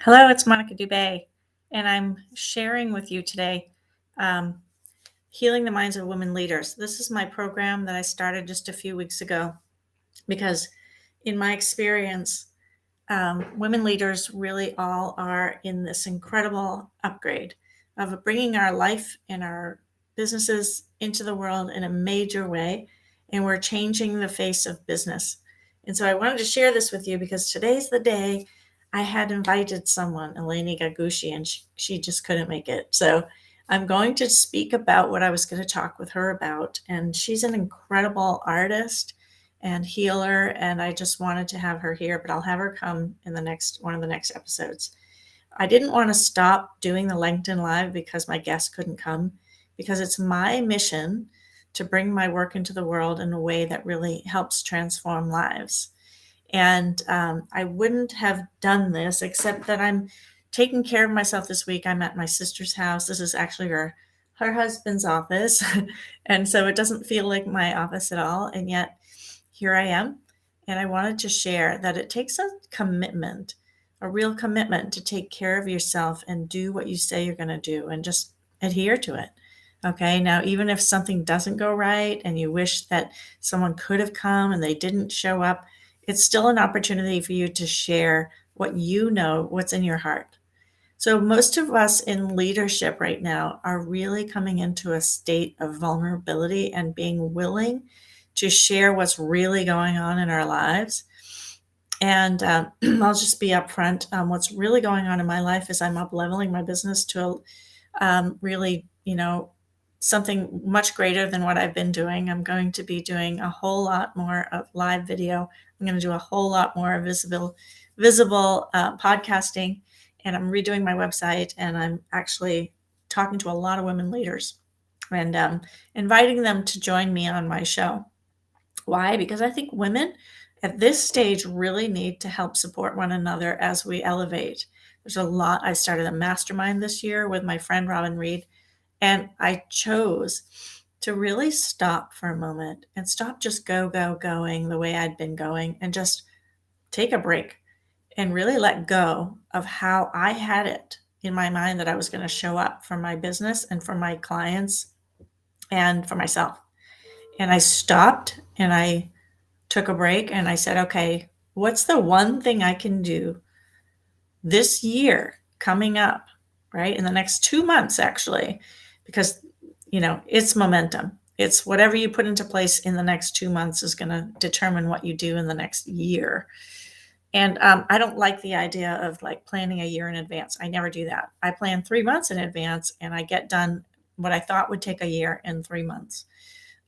Hello, it's Monica Dubay, and I'm sharing with you today um, Healing the Minds of Women Leaders. This is my program that I started just a few weeks ago because, in my experience, women leaders really all are in this incredible upgrade of bringing our life and our businesses into the world in a major way, and we're changing the face of business. And so I wanted to share this with you because today's the day. I had invited someone, Eleni Gagoushi, and she just couldn't make it. So I'm going to speak about what I was going to talk with her about. And she's an incredible artist and healer, and I just wanted to have her here, but I'll have her come in the next one of the next episodes. I didn't want to stop doing the LinkedIn Live because my guest couldn't come, because it's my mission to bring my work into the world in a way that really helps transform lives. And I wouldn't have done this except that I'm taking care of myself this week. I'm at my sister's house. This is actually her husband's office. And so it doesn't feel like my office at all. And yet here I am. And I wanted to share that it takes a commitment, a real commitment to take care of yourself and do what you say you're going to do and just adhere to it. Okay. Now, even if something doesn't go right and you wish that someone could have come and they didn't show up, it's still an opportunity for you to share what you know, what's in your heart. So, most of us in leadership right now are really coming into a state of vulnerability and being willing to share what's really going on in our lives. And I'll just be upfront. What's really going on in my life is I'm up leveling my business to really, something much greater than what I've been doing. I'm going to be doing a whole lot more of live video. I'm going to do a whole lot more visible podcasting, and I'm redoing my website. And I'm actually talking to a lot of women leaders and inviting them to join me on my show. Why? Because I think women at this stage really need to help support one another as we elevate. There's a lot. I started a mastermind this year with my friend Robin Reed, and I chose to really stop for a moment and stop just going the way I'd been going and just take a break and really let go of how I had it in my mind that I was going to show up for my business and for my clients and for myself. And I stopped and I took a break and I said, okay, what's the one thing I can do this year coming up, right? In the next 2 months, actually, because, it's momentum. It's whatever you put into place in the next 2 months is going to determine what you do in the next year. And I don't like the idea of like planning a year in advance. I never do that. I plan 3 months in advance and I get done what I thought would take a year in 3 months.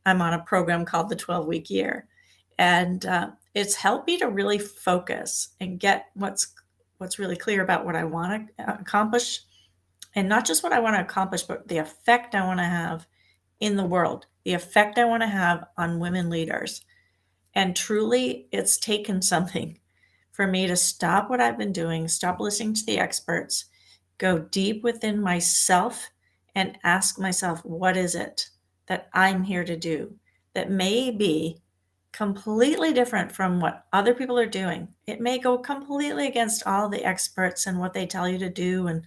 I'm on a program called the 12-week year. And it's helped me to really focus and get what's really clear about what I want to accomplish, and not just what I want to accomplish, but the effect I want to have in the world, the effect I want to have on women leaders. And truly, it's taken something for me to stop what I've been doing, stop listening to the experts, go deep within myself and ask myself, what is it that I'm here to do that may be completely different from what other people are doing? It may go completely against all the experts and what they tell you to do, and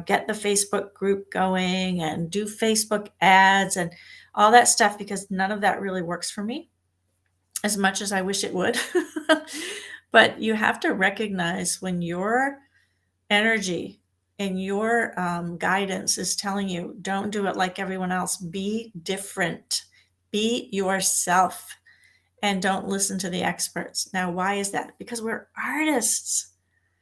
get the Facebook group going and do Facebook ads and all that stuff, because none of that really works for me as much as I wish it would. But you have to recognize when your energy and your guidance is telling you, don't do it like everyone else, be different, be yourself, and don't listen to the experts. Now, why is that? Because we're artists.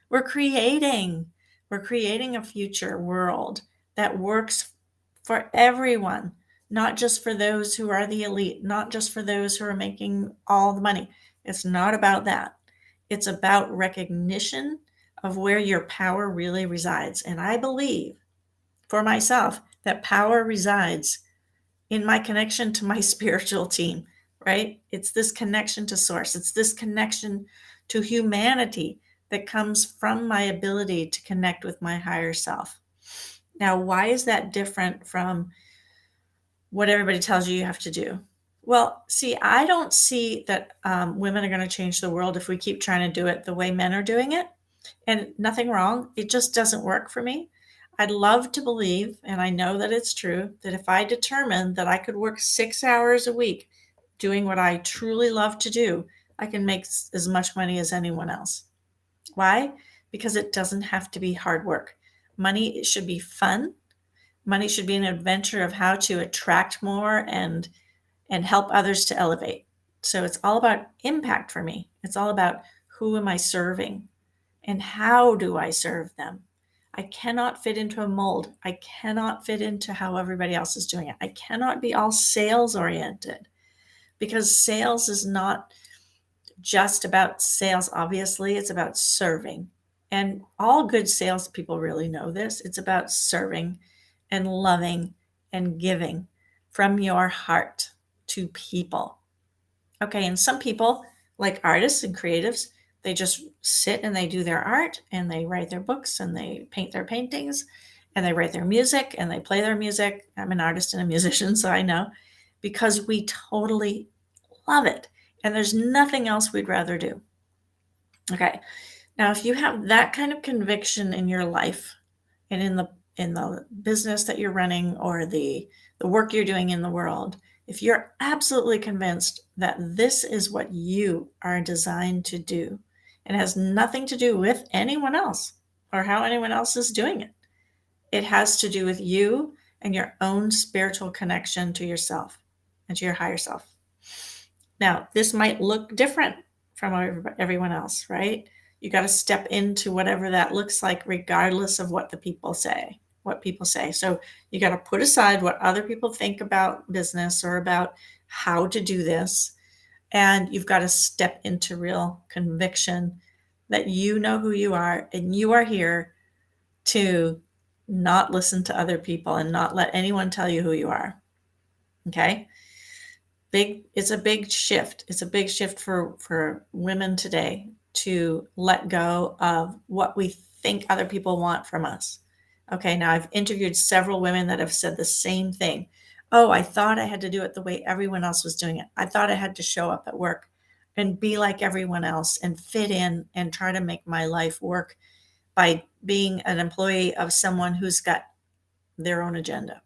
We're creating. We're creating a future world that works for everyone, not just for those who are the elite, not just for those who are making all the money. It's not about that. It's about recognition of where your power really resides. And I believe for myself that power resides in my connection to my spiritual team, right? It's this connection to source. It's this connection to humanity that comes from my ability to connect with my higher self. Now, why is that different from what everybody tells you have to do? Well, see, I don't see that women are going to change the world if we keep trying to do it the way men are doing it. And nothing wrong. It just doesn't work for me. I'd love to believe, and I know that it's true, that if I determined that I could work 6 hours a week doing what I truly love to do, I can make as much money as anyone else. Why? Because it doesn't have to be hard work. Money should be fun. Money should be an adventure of how to attract more and help others to elevate. So it's all about impact for me. It's all about who am I serving and how do I serve them? I cannot fit into a mold. I cannot fit into how everybody else is doing it. I cannot be all sales oriented because sales is not just about sales. Obviously, it's about serving. And all good salespeople really know this. It's about serving and loving and giving from your heart to people. Okay, and some people, like artists and creatives, they just sit and they do their art and they write their books and they paint their paintings and they write their music and they play their music. I'm an artist and a musician, so I know because we totally love it. And there's nothing else we'd rather do. Okay. Now, if you have that kind of conviction in your life and in the business that you're running or the work you're doing in the world, if you're absolutely convinced that this is what you are designed to do, it has nothing to do with anyone else or how anyone else is doing it. It has to do with you and your own spiritual connection to yourself and to your higher self. Now, this might look different from everyone else, right? You got to step into whatever that looks like, regardless of what the people say, what people say. So you got to put aside what other people think about business or about how to do this. And you've got to step into real conviction that you know who you are and you are here to not listen to other people and not let anyone tell you who you are. Okay? It's a big shift. It's a big shift for women today to let go of what we think other people want from us. Okay, now I've interviewed several women that have said the same thing. Oh, I thought I had to do it the way everyone else was doing it. I thought I had to show up at work and be like everyone else and fit in and try to make my life work by being an employee of someone who's got their own agenda.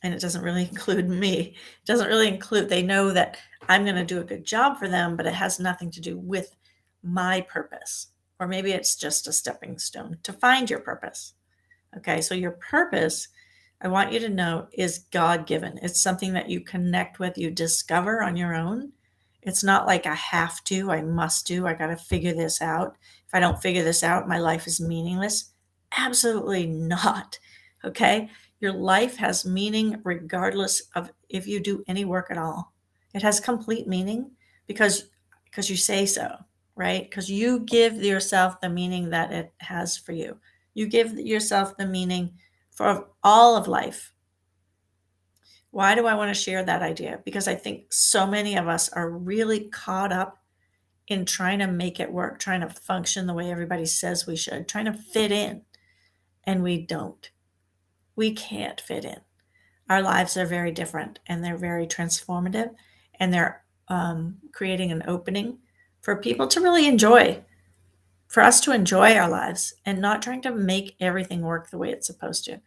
And it doesn't really include me. It doesn't really include, they know that I'm going to do a good job for them, but it has nothing to do with my purpose. Or maybe it's just a stepping stone to find your purpose. Okay, so your purpose, I want you to know, is God given. It's something that you connect with, you discover on your own. It's not like I have to, I must do, I got to figure this out. If I don't figure this out, my life is meaningless. Absolutely not. Okay, your life has meaning regardless of if you do any work at all. It has complete meaning because you say so, right? Because you give yourself the meaning that it has for you. You give yourself the meaning for all of life. Why do I want to share that idea? Because I think so many of us are really caught up in trying to make it work, trying to function the way everybody says we should, trying to fit in, and we don't. We can't fit in. Our lives are very different and they're very transformative, and they're creating an opening for people to really enjoy, for us to enjoy our lives and not trying to make everything work the way it's supposed to.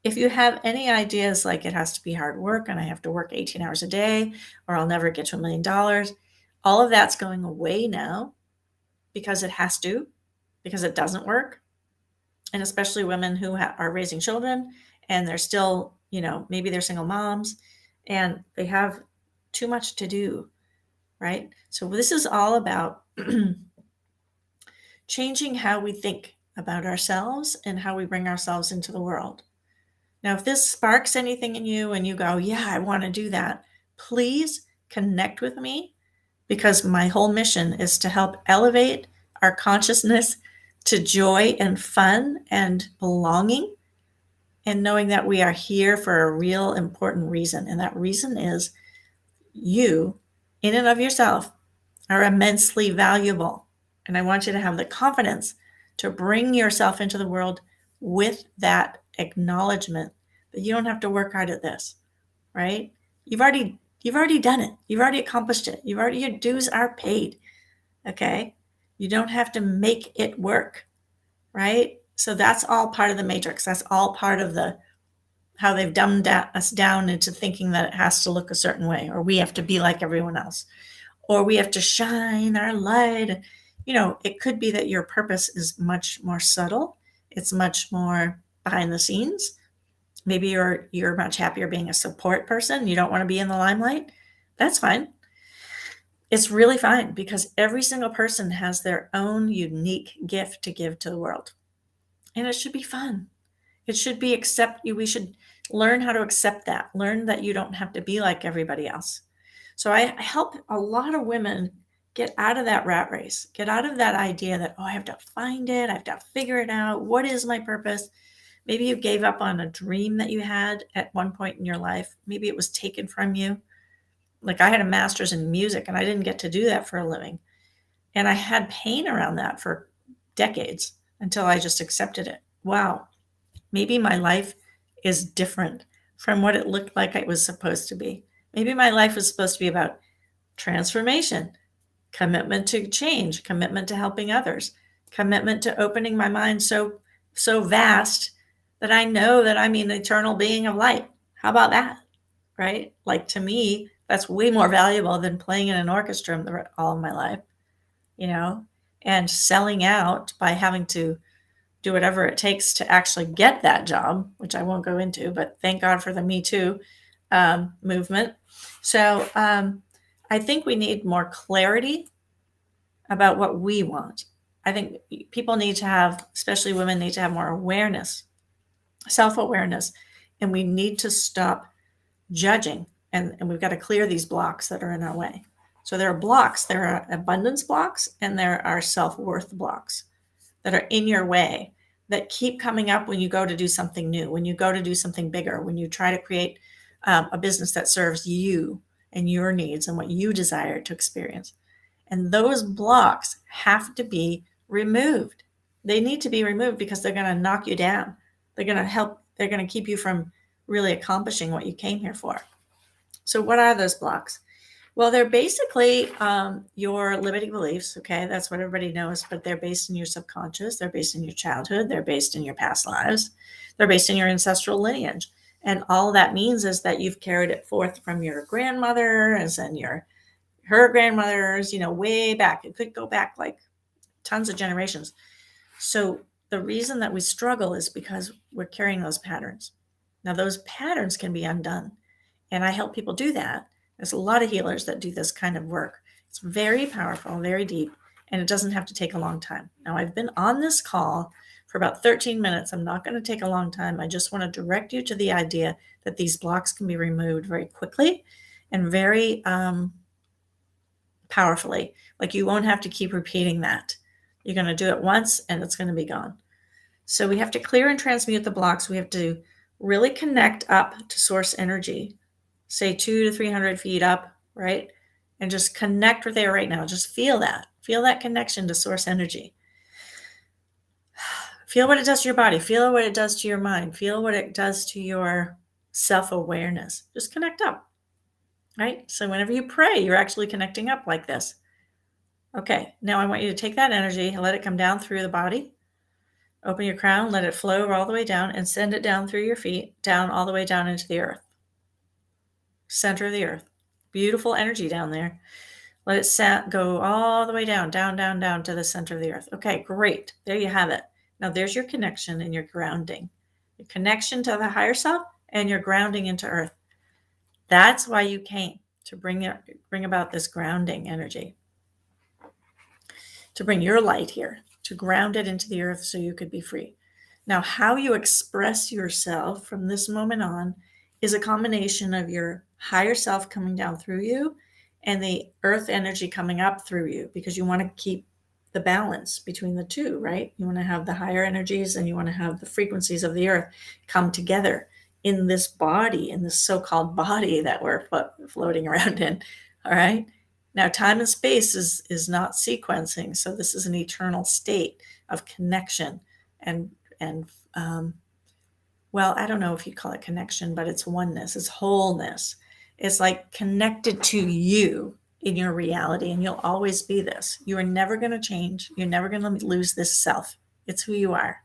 If you have any ideas like it has to be hard work and I have to work 18 hours a day or I'll never get to $1 million, all of that's going away now because it has to, because it doesn't work. And especially women who are raising children and they're still, maybe they're single moms and they have too much to do, right? So this is all about changing how we think about ourselves and how we bring ourselves into the world. Now, if this sparks anything in you and you go, yeah, I want to do that, please connect with me, because my whole mission is to help elevate our consciousness to joy and fun and belonging, and knowing that we are here for a real important reason. And that reason is you, in and of yourself, are immensely valuable. And I want you to have the confidence to bring yourself into the world with that acknowledgement that you don't have to work hard at this, right? You've already done it. You've already accomplished it. Your dues are paid. Okay. You don't have to make it work, right? So that's all part of the matrix. That's all part of the how they've dumbed us down into thinking that it has to look a certain way, or we have to be like everyone else, or we have to shine our light. It could be that your purpose is much more subtle. It's much more behind the scenes. Maybe you're much happier being a support person. You don't want to be in the limelight. That's fine. It's really fine because every single person has their own unique gift to give to the world. And it should be fun. It should be we should learn how to accept that. Learn that you don't have to be like everybody else. So I help a lot of women get out of that rat race, get out of that idea that, I have to find it, I have to figure it out. What is my purpose? Maybe you gave up on a dream that you had at one point in your life. Maybe it was taken from you. Like I had a master's in music and I didn't get to do that for a living. And I had pain around that for decades until I just accepted it. Wow, maybe my life is different from what it looked like it was supposed to be. Maybe my life was supposed to be about transformation, commitment to change, commitment to helping others, commitment to opening my mind so vast that I know that I'm an eternal being of light. How about that? Right? Like to me, that's way more valuable than playing in an orchestra all of my life, and selling out by having to do whatever it takes to actually get that job, which I won't go into, but thank God for the Me Too movement. So I think we need more clarity about what we want. I think people need to have, especially women, need to have more awareness, self-awareness, and we need to stop judging. And we've got to clear these blocks that are in our way. So there are blocks, there are abundance blocks, and there are self-worth blocks that are in your way that keep coming up when you go to do something new, when you go to do something bigger, when you try to create a business that serves you and your needs and what you desire to experience. And those blocks have to be removed. They need to be removed because they're going to knock you down. They're going to keep you from really accomplishing what you came here for. So what are those blocks? Well, they're basically your limiting beliefs. Okay, that's what everybody knows, but they're based in your subconscious. They're based in your childhood. They're based in your past lives. They're based in your ancestral lineage. And all that means is that you've carried it forth from your grandmothers and her grandmothers, way back. It could go back like tons of generations. So the reason that we struggle is because we're carrying those patterns. Now, those patterns can be undone. And I help people do that. There's a lot of healers that do this kind of work. It's very powerful, very deep, and it doesn't have to take a long time. Now, I've been on this call for about 13 minutes. I'm not going to take a long time. I just want to direct you to the idea that these blocks can be removed very quickly and very powerfully. Like you won't have to keep repeating that. You're going to do it once and it's going to be gone. So we have to clear and transmute the blocks. We have to really connect up to source energy, say 200 to 300 feet up, right? And just connect with there right now. Just feel that connection to source energy. Feel what it does to your body. Feel what it does to your mind. Feel what it does to your self-awareness. Just connect up, right? So whenever you pray, you're actually connecting up like this. Okay, now I want you to take that energy and let it come down through the body. Open your crown, let it flow all the way down and send it down through your feet, down all the way down into the earth. Center of the earth. Beautiful energy down there. Let it go all the way down, down, down, down to the center of the earth. Okay, great. There you have it. Now there's your connection and your grounding. Your connection to the higher self and your grounding into earth. That's why you came, to bring about this grounding energy. To bring your light here, to ground it into the earth so you could be free. Now, how you express yourself from this moment on is a combination of your higher self coming down through you and the earth energy coming up through you, because you want to keep the balance between the two, right? You want to have the higher energies and you want to have the frequencies of the earth come together in this body, in this so-called body that we're floating around in, all right? Now, time and space is not sequencing, so this is an eternal state of connection and well, I don't know if you call it connection, but it's oneness, it's wholeness. It's like connected to you. in your reality, and you'll always be this. You are never going to change. You're never going to lose this self. It's who you are.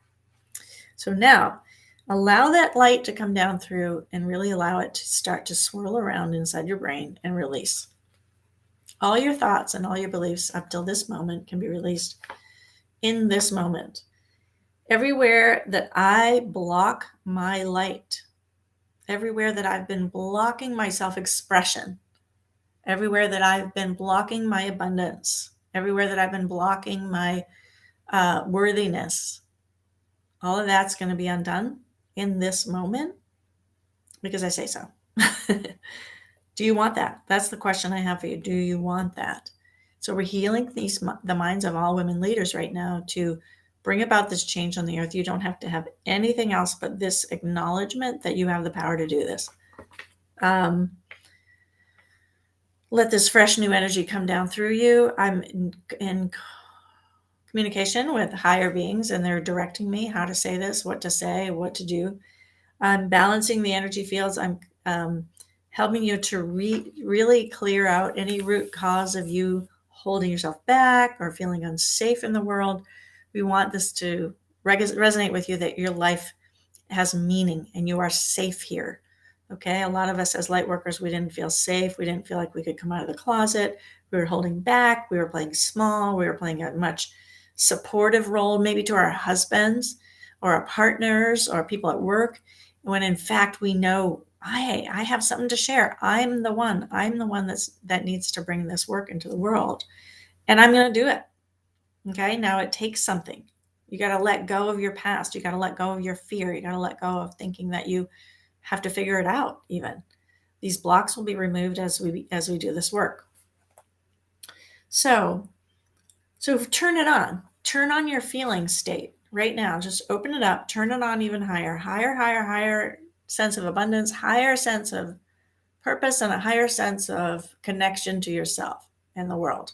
So now, allow that light to come down through and really allow it to start to swirl around inside your brain and release. All your thoughts and all your beliefs up till this moment can be released in this moment. Everywhere that I block my light, everywhere that I've been blocking my self-expression, everywhere that I've been blocking my abundance, everywhere that I've been blocking my worthiness, all of that's going to be undone in this moment because I say so. Do you want that? That's the question I have for you. Do you want that? So we're healing the minds of all women leaders right now to bring about this change on the earth. You don't have to have anything else but this acknowledgement that you have the power to do this. Let this fresh new energy come down through you. I'm in communication with higher beings, and they're directing me how to say this, what to say, what to do. I'm balancing the energy fields. I'm helping you to really clear out any root cause of you holding yourself back or feeling unsafe in the world. We want this to resonate with you that your life has meaning and you are safe here. Okay, a lot of us as light workers, we didn't feel safe. We didn't feel like we could come out of the closet. We were holding back. We were playing small. We were playing a much supportive role, maybe to our husbands or our partners or people at work, when in fact we know, I have something to share. I'm the one that needs to bring this work into the world, and I'm going to do it. Okay, now it takes something. You got to let go of your past. You got to let go of your fear. You got to let go of thinking that you have to figure it out. Even these blocks will be removed as we do this work. So turn it on. Turn on your feeling state right now. Just open it up. Turn it on even higher, higher sense of abundance, higher sense of purpose, and a higher sense of connection to yourself and the world.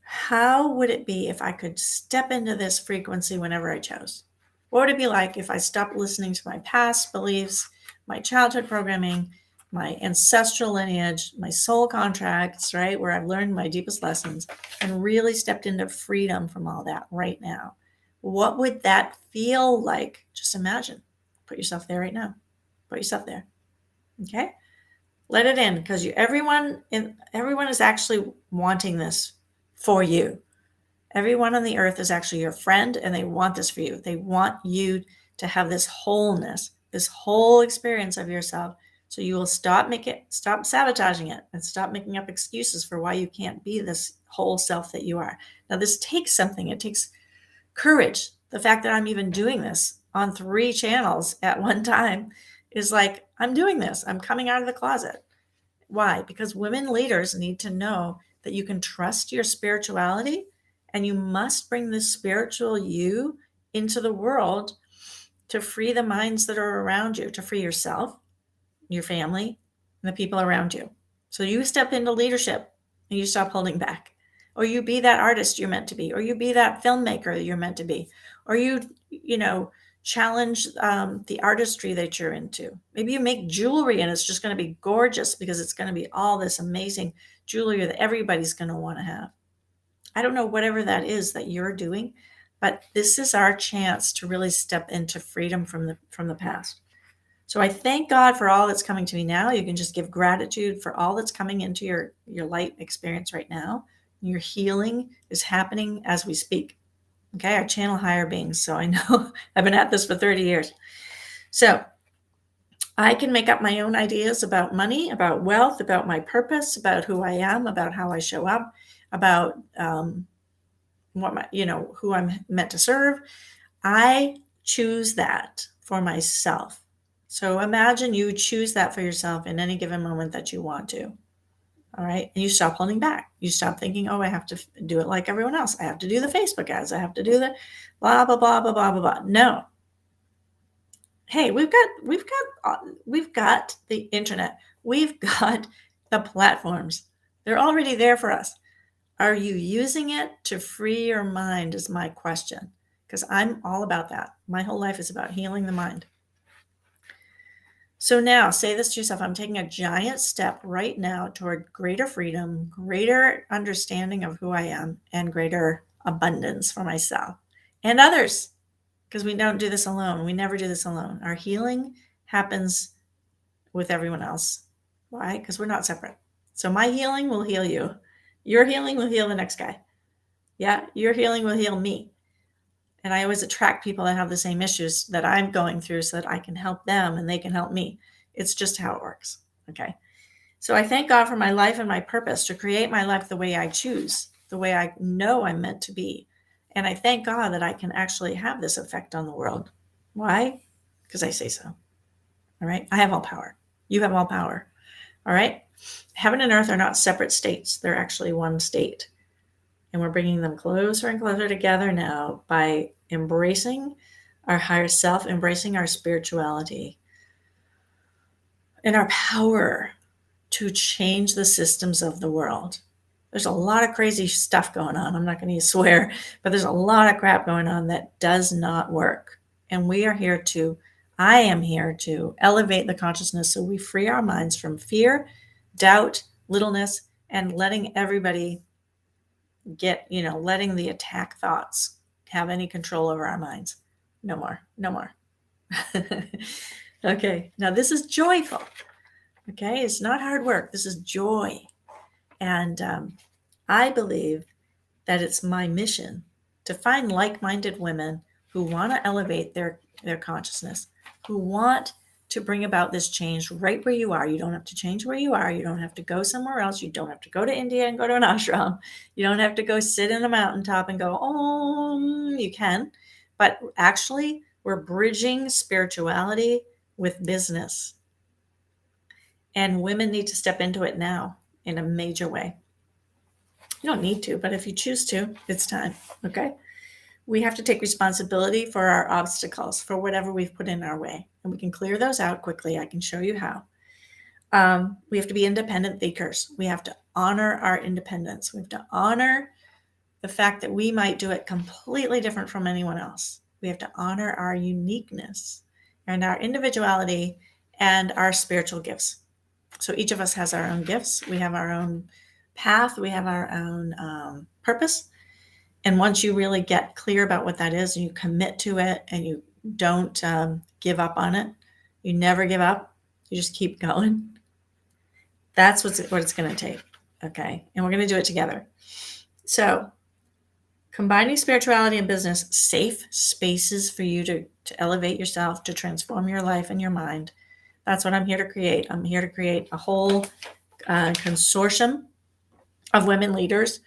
How would it be if I could step into this frequency whenever I chose? What would it be like if I stopped listening to my past beliefs, my childhood programming, my ancestral lineage, my soul contracts, right, where I've learned my deepest lessons, and really stepped into freedom from all that right now? What would that feel like? Just imagine. Put yourself there right now. Put yourself there. Okay? Let it in, because everyone is actually wanting this for you. Everyone on the earth is actually your friend, and they want this for you. They want you to have this wholeness, this whole experience of yourself. So you will stop sabotaging it and stop making up excuses for why you can't be this whole self that you are. Now, this takes something. It takes courage. The fact that I'm even doing this on 3 channels at one time is like, I'm doing this. I'm coming out of the closet. Why? Because women leaders need to know that you can trust your spirituality, and you must bring this spiritual you into the world to free the minds that are around you, to free yourself, your family, and the people around you. So you step into leadership and you stop holding back. Or you be that artist you're meant to be, or you be that filmmaker you're meant to be, or you challenge the artistry that you're into. Maybe you make jewelry and it's just going to be gorgeous because it's going to be all this amazing jewelry that everybody's going to want to have. I don't know, whatever that is that you're doing, but this is our chance to really step into freedom from the past. So I thank God for all that's coming to me now. You can just give gratitude for all that's coming into your light experience right now. Your healing is happening as we speak. Okay, I channel higher beings, so I know I've been at this for 30 years. So I can make up my own ideas about money, about wealth, about my purpose, about who I am, about how I show up, about who I'm meant to serve. I choose that for myself. So imagine you choose that for yourself in any given moment that you want to. All right. And you stop holding back. You stop thinking, oh, I have to do it like everyone else. I have to do the Facebook ads. I have to do the blah, blah, blah, blah, blah, blah, blah. No. Hey, we've got the internet. We've got the platforms. They're already there for us. Are you using it to free your mind is my question, because I'm all about that. My whole life is about healing the mind. So now say this to yourself, I'm taking a giant step right now toward greater freedom, greater understanding of who I am, and greater abundance for myself and others. Because we don't do this alone. We never do this alone. Our healing happens with everyone else. Why? Because we're not separate. So my healing will heal you. Your healing will heal the next guy. Yeah, your healing will heal me. And I always attract people that have the same issues that I'm going through so that I can help them and they can help me. It's just how it works. Okay. So I thank God for my life and my purpose to create my life the way I choose, the way I know I'm meant to be. And I thank God that I can actually have this effect on the world. Why? Because I say so. All right. I have all power. You have all power. All right. Heaven and earth are not separate states, they're actually one state. And we're bringing them closer and closer together now by embracing our higher self, embracing our spirituality and our power to change the systems of the world. There's a lot of crazy stuff going on. I'm not going to swear, but there's a lot of crap going on that does not work. And I am here to elevate the consciousness so we free our minds from fear, doubt, littleness, and letting everybody letting the attack thoughts have any control over our minds. No more, no more. Okay, now this is joyful. Okay, it's not hard work. This is joy. And I believe that it's my mission to find like-minded women who want to elevate their consciousness, who want to bring about this change right where you are. You don't have to change where you are. You don't have to go somewhere else. You don't have to go to India and go to an ashram. You don't have to go sit in a mountaintop and go, oh, you can. But actually, we're bridging spirituality with business. And women need to step into it now in a major way. You don't need to, but if you choose to, it's time. Okay. We have to take responsibility for our obstacles, for whatever we've put in our way. And we can clear those out quickly. I can show you how. We have to be independent thinkers. We have to honor our independence. We have to honor the fact that we might do it completely different from anyone else. We have to honor our uniqueness and our individuality and our spiritual gifts. So each of us has our own gifts. We have our own path. We have our own purpose. And once you really get clear about what that is and you commit to it and you don't give up on it, you never give up, you just keep going. That's what it's going to take. Okay. And we're going to do it together. So combining spirituality and business, safe spaces for you to elevate yourself, to transform your life and your mind. That's what I'm here to create. I'm here to create a whole consortium of women leaders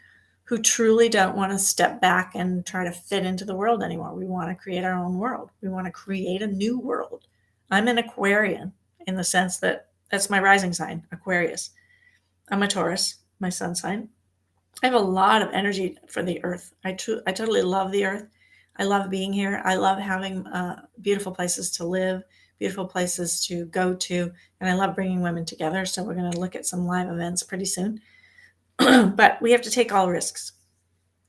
who truly don't want to step back and try to fit into the world anymore. We want to create our own world. We want to create a new world. I'm an Aquarian in the sense that that's my rising sign, Aquarius. I'm a Taurus, my sun sign. I have a lot of energy for the earth. I totally love the earth. I love being here. I love having beautiful places to live, beautiful places to go to, and I love bringing women together. So we're going to look at some live events pretty soon. But we have to take all risks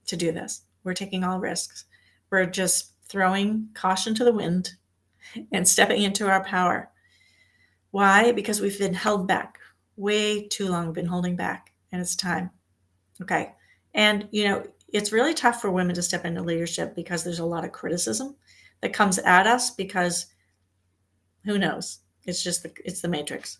to do this. We're taking all risks. We're just throwing caution to the wind and stepping into our power. Why? Because we've been held back way too long, been holding back, and it's time. Okay. And, it's really tough for women to step into leadership because there's a lot of criticism that comes at us because who knows? It's the matrix.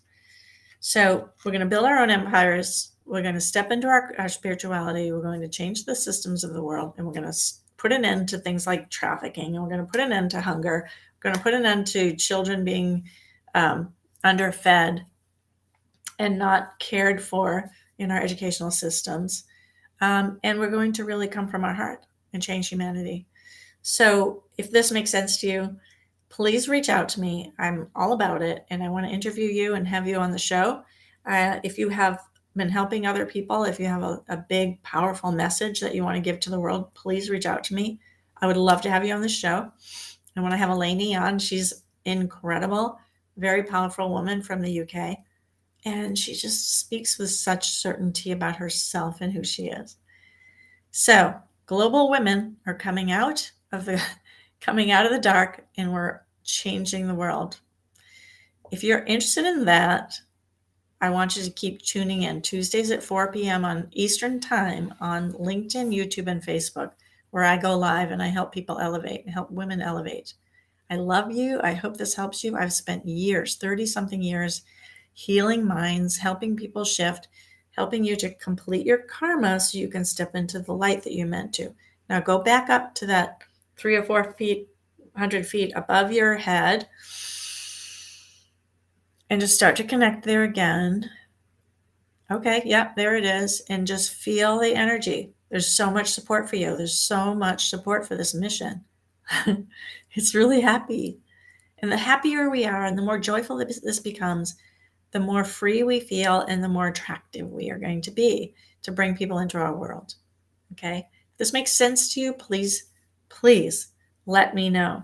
So we're going to build our own empires. We're going to step into our spirituality. We're going to change the systems of the world, and we're going to put an end to things like trafficking. And we're going to put an end to hunger. We're going to put an end to children being underfed and not cared for in our educational systems. And we're going to really come from our heart and change humanity. So if this makes sense to you, please reach out to me. I'm all about it. And I want to interview you and have you on the show. If you have been helping other people, if you have a big, powerful message that you want to give to the world, please reach out to me. I would love to have you on the show. And when I have Eleni on, she's incredible, very powerful woman from the UK. And she just speaks with such certainty about herself and who she is. So global women are coming out of the dark, and we're changing the world. If you're interested in that, I want you to keep tuning in Tuesdays at 4 p.m. on Eastern Time on LinkedIn, YouTube, and Facebook, where I go live and I help people elevate, help women elevate. I love you. I hope this helps you. I've spent years, 30 something years, healing minds, helping people shift, helping you to complete your karma so you can step into the light that you meant to. Now go back up to that 3 or 4 feet, 100 feet above your head and just start to connect there again. Okay, yep, there it is. And just feel the energy. There's so much support for you. There's so much support for this mission. It's really happy. And the happier we are and the more joyful this becomes, the more free we feel and the more attractive we are going to be to bring people into our world. Okay? If this makes sense to you, please, please let me know.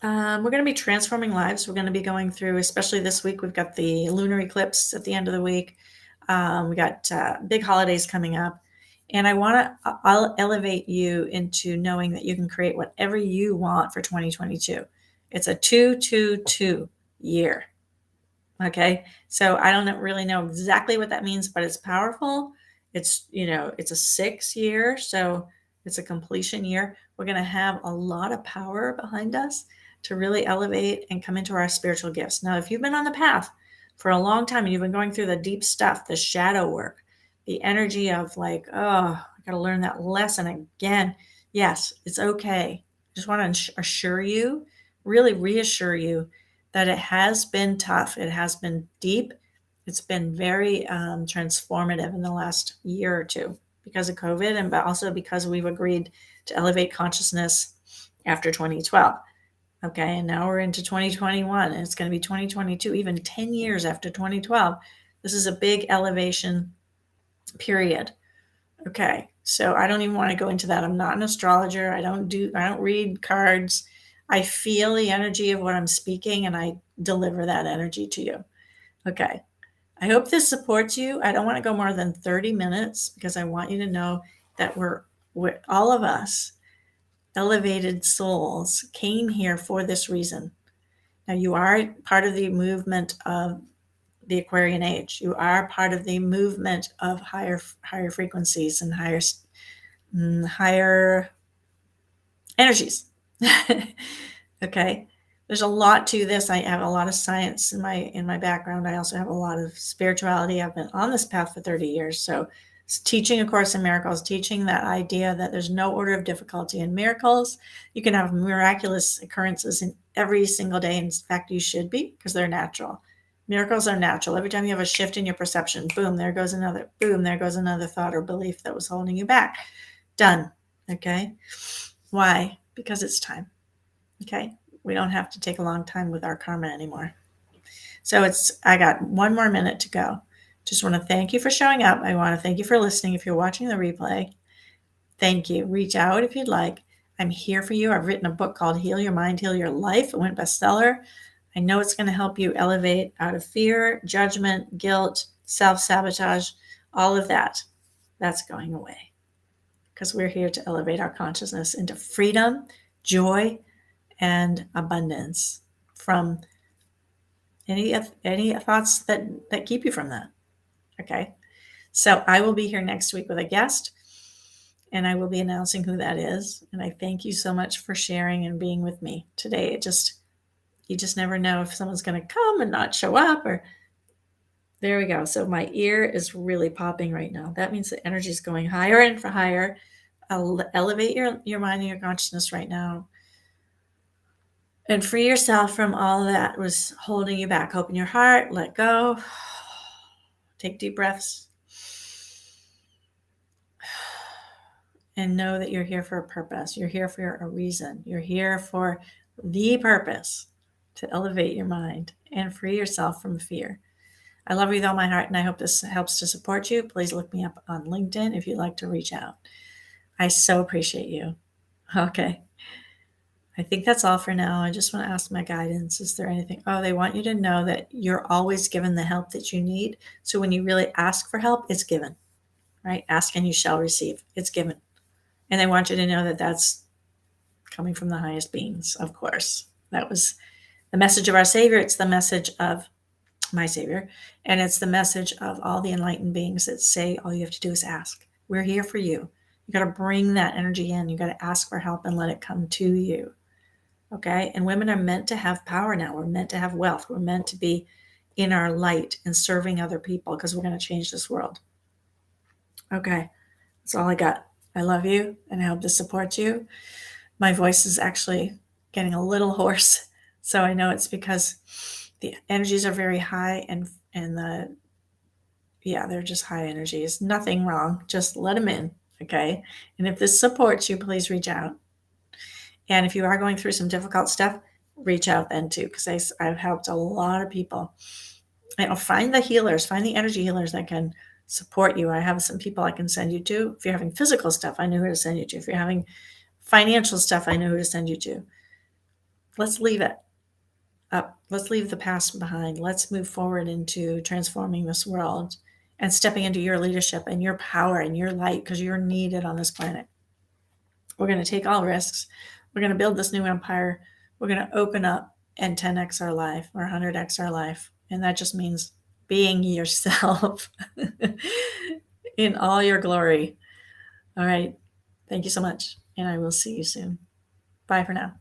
We're going to be transforming lives. We're going to be going through, especially this week, we've got the lunar eclipse at the end of the week. We got big holidays coming up. And I'll elevate you into knowing that you can create whatever you want for 2022. It's a 222 year. Okay. So I don't really know exactly what that means, but it's powerful. It's a 6 year. So it's a completion year. We're going to have a lot of power behind us to really elevate and come into our spiritual gifts. Now, if you've been on the path for a long time and you've been going through the deep stuff, the shadow work, the energy of like, oh, I got to learn that lesson again. Yes, it's okay. I just want to assure you, really reassure you that it has been tough. It has been deep. It's been very transformative in the last year or two because of COVID, and but also because we've agreed to elevate consciousness after 2012. Okay, and now we're into 2021, and it's going to be 2022, even 10 years after 2012. This is a big elevation period. Okay, so I don't even want to go into that. I'm not an astrologer. I don't read cards. I feel the energy of what I'm speaking and I deliver that energy to you. Okay. I hope this supports you. I don't want to go more than 30 minutes because I want you to know that we're all of us elevated souls came here for this reason. Now you are part of the movement of the Aquarian age. You are part of the movement of higher frequencies and higher energies. Okay. There's a lot to this. I have a lot of science in my background. I also have a lot of spirituality. I've been on this path for 30 years. So teaching A Course in Miracles, teaching that idea that there's no order of difficulty in miracles. You can have miraculous occurrences in every single day. In fact, you should be because they're natural. Miracles are natural. Every time you have a shift in your perception, boom, there goes another thought or belief that was holding you back. Done. Okay. Why? Because it's time. Okay. We don't have to take a long time with our karma anymore. So I got 1 more minute to go. Just want to thank you for showing up. I want to thank you for listening. If you're watching the replay, thank you. Reach out if you'd like. I'm here for you. I've written a book called Heal Your Mind, Heal Your Life. It went bestseller. I know it's going to help you elevate out of fear, judgment, guilt, self-sabotage, all of that. That's going away because we're here to elevate our consciousness into freedom, joy, and abundance from any thoughts that keep you from that. Okay. So I will be here next week with a guest and I will be announcing who that is. And I thank you so much for sharing and being with me today. You just never know if someone's going to come and not show up or there we go. So my ear is really popping right now. That means the energy is going higher and for higher. I'll elevate your mind and your consciousness right now. And free yourself from all that was holding you back. Open your heart, let go. Take deep breaths. And know that you're here for a purpose. You're here for a reason. You're here for the purpose to elevate your mind and free yourself from fear. I love you with all my heart, and I hope this helps to support you. Please look me up on LinkedIn if you'd like to reach out. I so appreciate you. Okay. I think that's all for now. I just want to ask my guidance. Is there anything? Oh, they want you to know that you're always given the help that you need. So when you really ask for help, it's given, right? Ask and you shall receive. It's given. And they want you to know that that's coming from the highest beings, of course. That was the message of our Savior. It's the message of my Savior. And it's the message of all the enlightened beings that say all you have to do is ask. We're here for you. You got to bring that energy in. You got to ask for help and let it come to you. Okay. And women are meant to have power now. We're meant to have wealth. We're meant to be in our light and serving other people because we're going to change this world. Okay. That's all I got. I love you and I hope this supports you. My voice is actually getting a little hoarse. So I know it's because the energies are very high and they're just high energies. Nothing wrong. Just let them in. Okay. And if this supports you, please reach out. And if you are going through some difficult stuff, reach out then too, because I've helped a lot of people. Find the healers, find the energy healers that can support you. I have some people I can send you to. If you're having physical stuff, I know who to send you to. If you're having financial stuff, I know who to send you to. Let's leave it up. Let's leave the past behind. Let's move forward into transforming this world and stepping into your leadership and your power and your light, because you're needed on this planet. We're going to take all risks. We're going to build this new empire. We're going to open up and 10x our life or 100x our life. And that just means being yourself in all your glory. All right. Thank you so much. And I will see you soon. Bye for now.